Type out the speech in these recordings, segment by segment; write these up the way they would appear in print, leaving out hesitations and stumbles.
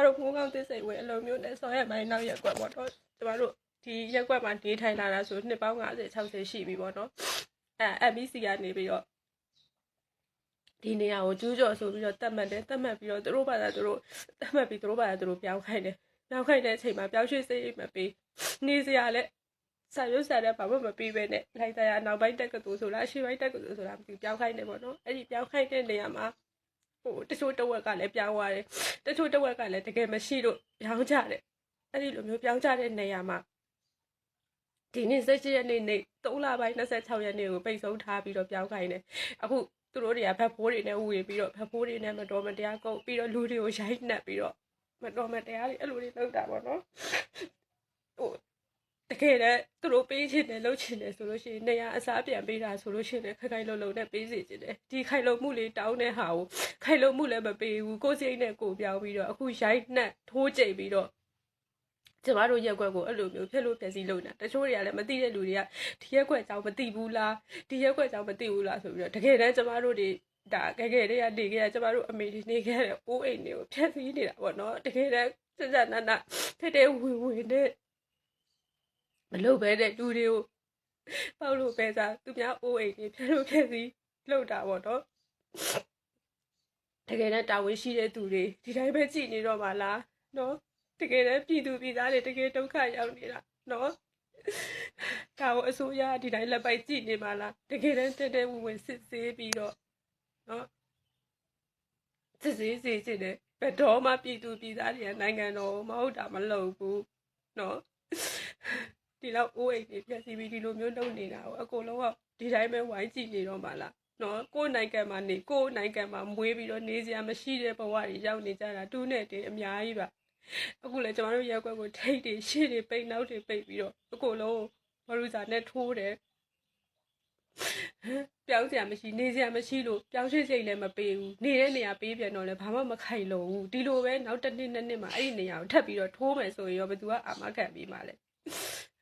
တို့မိုးကောင်းသစ်စိတ်ဝဲအလုံးမျိုးနဲ့ဆော်ရက်ပိုင်းနောက်ရက်ကွက်ပေါ့နော်ကျမတို့ဒီရက်ကွက်မှာနေထိုင်လာတာဆိုနှစ်ပေါင်း50 60ရှိပြီပေါ့နော်MBC ကနေပြီးတော့ဒီနေရာကိုကျူးကျော်ဆိုပြီးတော့တတ်မှတ်ပြီးတော့သူတို့ဘာသာသူတို့တတ်မှတ်ပြီးသူတို့ဘာသာသူတို့ပြောင်းခိုင်းတယ်နောက်ခိုင်းတဲ့အချိန်မှာပြောင်းရွှေ့စိတ်မပေးနေစရာလဲစာရွက်စာတမ်းဘာမှမပေးပဲနဲ့လိုက်တရားနောက်ပိုင်းတက်ကတူဆိုတာအရှိပိုင်းတက်ကတူဆိုတာမသိပြောင်းခိုင်းတယ်ပေါ့နော်အဲ့ဒီပြောင်းခိုင်းတဲ့နေရာမှာတချို့တဝက်ကလည်းပြောင်းသွားတယ်တချို့တဝက်ကလည်းတကယ်မရှိလို့ပြောင်းကြတယ်အဲ့ဒီလိုမျိုးပြောင်းကြတဲ့နေရာမှာဒီနေ့17ရက်နေ့3လပိုင်း26ရက်နေ့ကိုပိတ်ဆုံးထားပြီးတော့ပြောင်းခိုင်းတယ်အခုသူတို့တွေကဗတ်ဖိုးတွေနဲ့ဝေပြီးတော့ဗတ်ဖိုးတွေနဲ့မတော်မတရားကုတ်ပြီးတော့လူတွေကိုရိုက်နှက်ပြီးတော့မတော်မတရားတွေအဲ့လိုတွေလုပ်တာပေါ့နော်တကယ်တည်းသူတို့ပေးချင်တယ်လုပ်ချင်တယ်ဆိုလို့ရှိရင်နေရာအစားပြန်ပေးတာဆိုလို့ရှိရင်ခိုင်လုံနဲ့ပေးစီချင်တယ်ဒီခိုင်လုံမှုလေးတောင်းတဲ့ဟာကိုခိုင်လုံမှုလည်းမပေးဘူးကိုယ်စိတ်နဲ့ကိုပြောင်းပြီးတော့အခုရိုက်နှက်ထိုးကြိတ်ပြီးတော့ကျမတို့ရက်ွက်ကိုအဲ့လိုမျိုးဖျက်လို့ပြန်စီလုပ်နေတာတချို့တွေကလည်းမသိတဲ့လူတွေကဒီရက်ွက်ကြောင့်မသိဘူးလားဒီရက်ွက်ကြောင့်မသိဘူးလားဆိုပြီးတော့တကယ်တမ်းကျမတို့တွေဒါငယ်ငယ်လေးကနေခဲ့ကျမတို့အမေတွေနေခဲ့တဲ့အိုးအိမ်တွေကိုဖျက်ဆီးနေတာပေါ့နော်တကယ်တမ်းစစနနတဲ့ဝင်တဲ့မလုပ်ပဲတဲ့လူတွေကိုပေါက်လို့ပဲစားသူများအိုးအိမ်တွေဖျက်လို့ဖျက်ဆီးလုပ်တာပေါ့နော်တကယ်တမ်းတာဝန်ရှိတဲ့သူတွေဒီတိုင်းပဲကြည်နေတော့မှလားနော်တကယ်တမ်းပြည်သူပြည်သားတွေတကယ်ဒုက္ခရောက်နေတာနော်ဒါကိုအစိုးရဒီတိုင်းလက်ပိုက်ကြည့်နေမှလားတကယ်တမ်းတဲ့ဝင်စစ်ဆေးပြီးတော့နော်စစ်ဆေးစေချင်တယ်ဘယ်တော့မှပြည်သူပြည်သားတွေကနိုင်ငံတော်မဟုတ်တာမလုပ်ဘူးနော်ဒီလောက်အိုးအိမ်တွေပြည့်စည်ပြီးဒီလိုမျိုးလုပ်နေတာကိုအကုန်လုံးကဒီတိုင်းပဲဝိုင်းကြည့်နေတော့မှလားနော်ကိုယ်နိုင်ငံမှာနေကိုယ်နိုင်ငံမှာမွေးပြီးတော့နေစရာမရှိတဲ့ဘဝတွေရောက်နေကြတာတူးနဲ့တင်အများကြီးပါအခုလည်းကျွန်တော်တို့ရက်ွက်ကိုထိတ်တွေရှေ့တွေပိတ်နောက်တွေပိတ်ပြီးတော့အကုန်လုံးဘာလို့စားနဲ့ထိုးတယ်ပြောင်းစရာမရှိနေစရာမရှိလို့ပြောင်းရွှေ့စိတ်လည်းမပေးဘူးနေတဲ့နေရာပေးပြန်တော့လည်းဘာမှမခိုင်လုံဘူးဒီလိုပဲနောက်တစ်နှစ်မှာအဲ့ဒီနေရာကိုထပ်ပြီးတော့ထိုးမယ်ဆိုရင်ရောဘယ်သူကအာမခံပြီးမှလဲ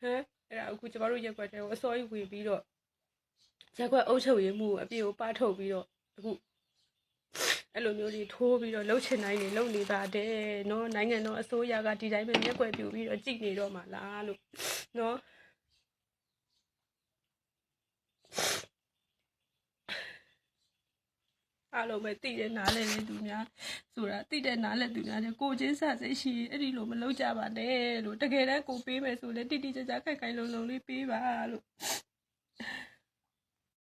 အဲ့ဒါအခုကျွန်တော်တို့ရက်ွက်တွေကိုအစောကြီးဝင်ပြီးတော့ရက်ွက်အုပ်ချုပ်ရေးမှုအပြည့်ကိုပထုတ်ပြီးတော့အခုအဲ့လိုမျိုးတွေထိုးပြီးတော့လှုပ်ချင်တိုင်းတွေလှုပ်နေပါတယ်နော်နိုင်ငံတော်အစိုးရကဒီတိုင်းပဲမျက်ကွယ်ပြူပြီးတော့ကြည်နေတော့မှလားလို့နော်အားလုံးပဲသိတဲ့နားလဲနေသူများဆိုတာသိတဲ့နားလဲသူများတဲ့ကိုချင်းစစိတ်ရှိအဲ့ဒီလိုမလုပ်ကြပါနဲ့လို့တကယ်တမ်းကိုပေးမယ်ဆိုလဲတိတိကျကျခိုင်ခိုင်လုံလုံလေးပေးပါလို့